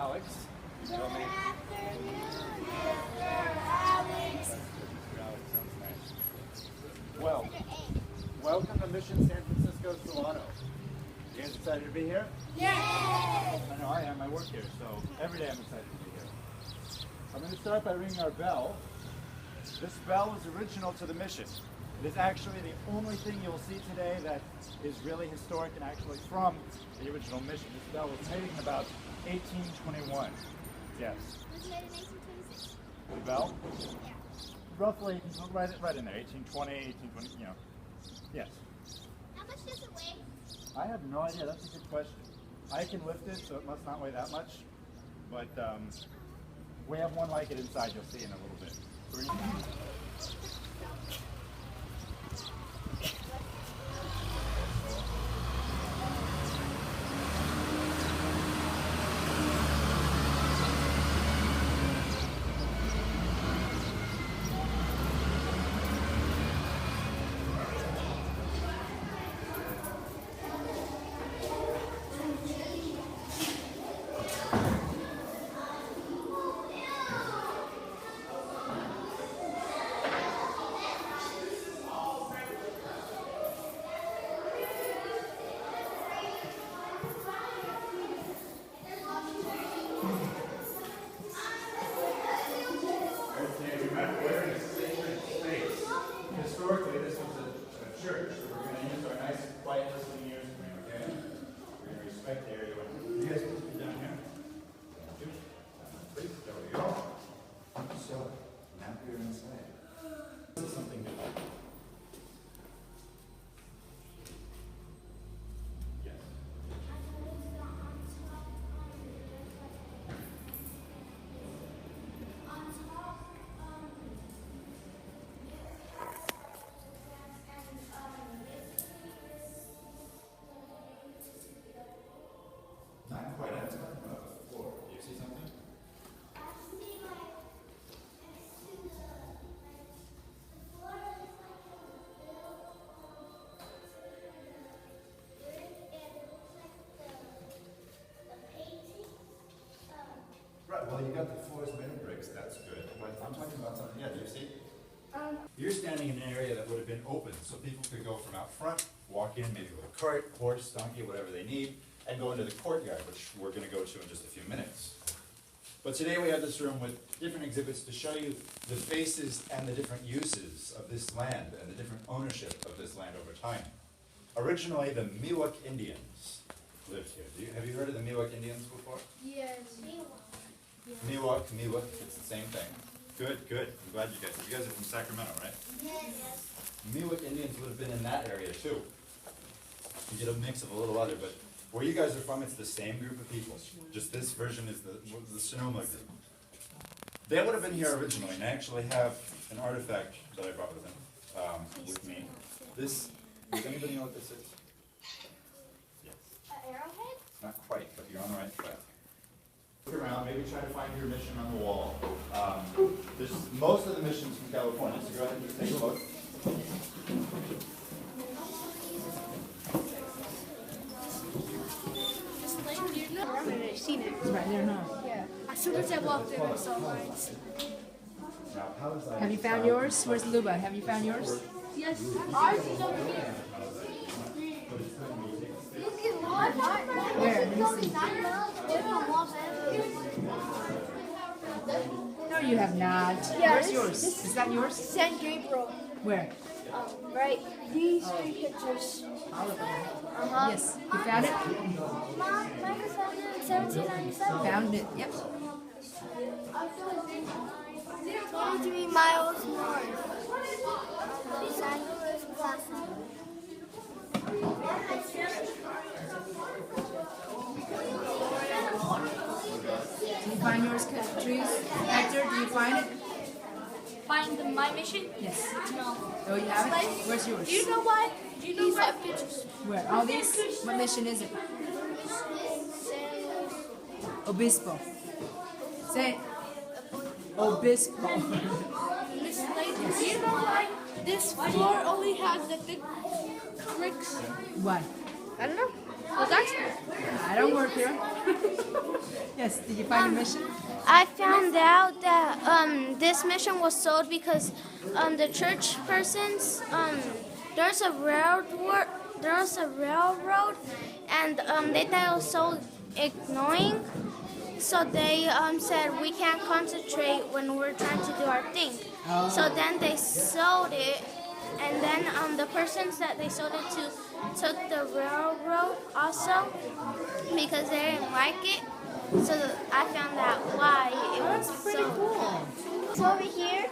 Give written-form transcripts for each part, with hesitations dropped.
Alex. You tell me. Mr. Alex. Mr. Alex sounds nice. Well, welcome to Mission San Francisco Solano. You guys excited to be here? Yes. I know I am. I work here, so every day I'm excited to be here. I'm going to start by ringing our bell. This bell is original to the mission. It is actually the only thing you'll see today that is really historic and actually from the original mission. This bell was made in about 1821. Yes. It was made in 1826. The bell? Yeah. Roughly, right in there, 1820, 1820, you know. Yes. How much does it weigh? I have no idea. That's a good question. I can lift it, so it must not weigh that much. But we have one like it inside. You'll see in a little bit. Historically, this was a church, so we're going to use our nice, quiet listening ears, okay? We're going to respect the area. You guys supposed to be down here? Please, there we go. So, now you're inside. This is something new. Yes. Not quite. I'm talking about the floor. Do you see something? Right. Well, you got the floors made of bricks. That's good. But I'm talking about something. Yeah. Do you see? You're standing in an area that would have been open, so people could go from out front, walk in, maybe with a cart, horse, donkey, whatever they need, and go into the courtyard, which we're going to go to in just a few minutes. But today we have this room with different exhibits to show you the faces and the different uses of this land and the different ownership of this land over time. Originally, the Miwok Indians lived here. Have you heard of the Miwok Indians before? Yes. Miwok, it's the same thing. Good. I'm glad you guys are from Sacramento, right? Yes. Miwok Indians would have been in that area too. You get a mix of a little other, but where you guys are from, it's the same group of people. Just this version is the Sonoma group. They would have been here originally, and I actually have an artifact that I brought with me. This, does anybody know what this is? Yes. An arrowhead? Not quite, but you're on the right track. Look around, maybe try to find your mission on the wall. There's most of the missions from California, so go ahead and just take a look. I've seen it. It's right there, huh? Yeah. As soon as I walked in, I saw mine. Now, how does that Have you found yours? Where's Luba? Have you found yours? Yes. Ours is over here. Where? Let me see. No, you have not. Where's yours? Is that yours? San Gabriel. Where? Right. These three pictures. All of them. Uh-huh. Yes. You found it? Mom, mine was found in 1797. Found it. Yep. 23 miles north. San Luis Plaza. Did you find yours, Trees? Hector, did you find it? Find my mission? Yes. No. Oh, you have it? Where's yours? Do you know why? Do you know why pictures? Where? All these? What mission is it? Obispo. Say it. Obispo. Miss Lady, do you know why this floor only has the thick bricks? Why? I don't know. Was that? I don't work here. Yes, did you find your mission? I found out that this mission was sold because the church persons there's a railroad and they thought it was so annoying, so they said we can't concentrate when we're trying to do our thing. So then they sold it, and then the persons that they sold it to took the railroad also because they didn't like it. So I found out why it was Pretty sold. cool. It's over here,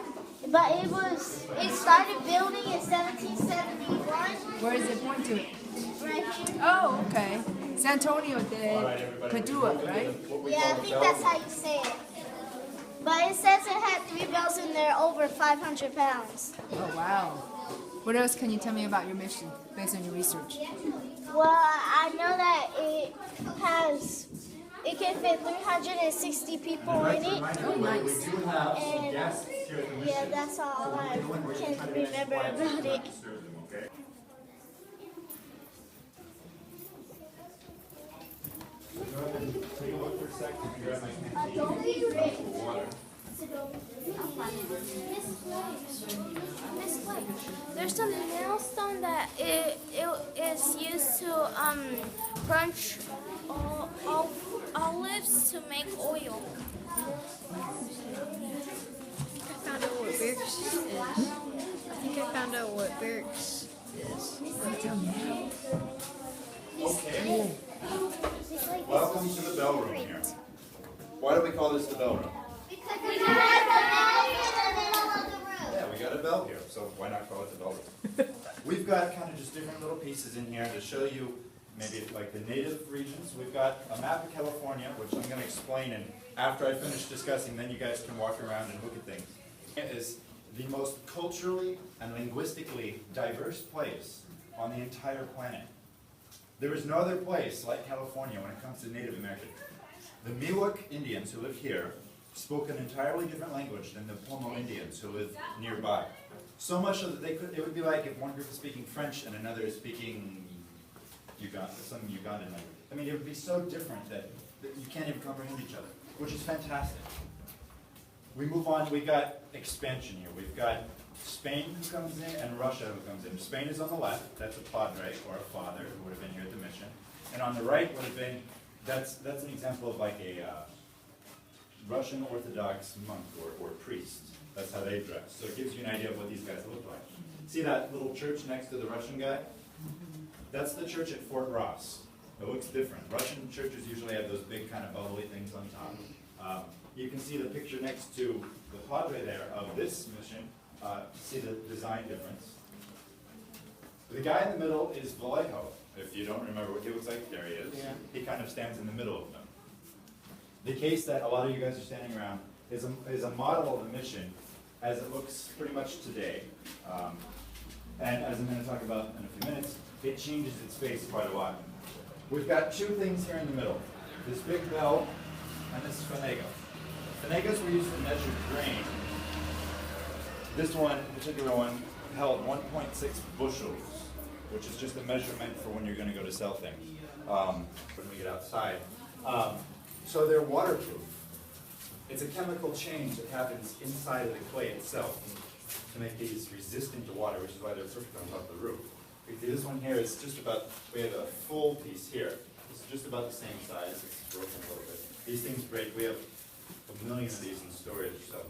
but it started building in 1771, Where does it point to it? right here. Oh, okay. San Antonio de Padua, right? Yeah, I think that's how you say it. But it says it had 3 bells in there over 500 pounds. Oh, wow. What else can you tell me about your mission based on your research? Well, I know that it can fit 360 people in it. Oh, nice. We do have some And guests here at the mission. yeah, that's all I can remember about it. Okay. Go ahead and take a look for a second. Grab my water. There's some millstone that it is used to crunch olives to make oil. Found out what Birks is. I think I found out what Birks is. Okay. Welcome to the bell room here. Why do we call this the bell room? Because we have a bell in the middle of the room. Yeah, we got a bell here, so why not call it the bell room? We've got kind of just different little pieces in here to show you maybe like the native regions. We've got a map of California, which I'm going to explain, and after I finish discussing, then you guys can walk around and look at things. It is the most culturally and linguistically diverse place on the entire planet. There is no other place like California when it comes to Native American. The Miwok Indians who live here spoke an entirely different language than the Pomo Indians who live nearby. So much so that it would be like if one group is speaking French and another is speaking some Ugandan language. I mean, it would be so different that you can't even comprehend each other, which is fantastic. We move on, we've got expansion here. We've got Spain who comes in and Russia who comes in. Spain is on the left, that's a padre or a father who would have been here at the mission. And on the right would have been, that's an example of like a Russian Orthodox monk or priest. That's how they dress. So it gives you an idea of what these guys look like. See that little church next to the Russian guy? That's the church at Fort Ross. It looks different. Russian churches usually have those big kind of bubbly things on top. You can see the picture next to the padre there of this mission. See the design difference. The guy in the middle is Vallejo. If you don't remember what he looks like, there he is. Yeah. He kind of stands in the middle of them. The case that a lot of you guys are standing around is a model of the mission as it looks pretty much today. And as I'm going to talk about in a few minutes, it changes its face quite a lot. We've got two things here in the middle. This big bell and this fanega. Fanegas were used to measure grain. This one, particular one, held 1.6 bushels, which is just a measurement for when you're going to go to sell things when we get outside. So they're waterproof. It's a chemical change that happens inside of the clay itself to make these resistant to water, which is why they're perfect on top of the roof. This one here is just about, we have a full piece here. This is just about the same size. It's broken a little bit. These things break. We have 1 million of these in storage, so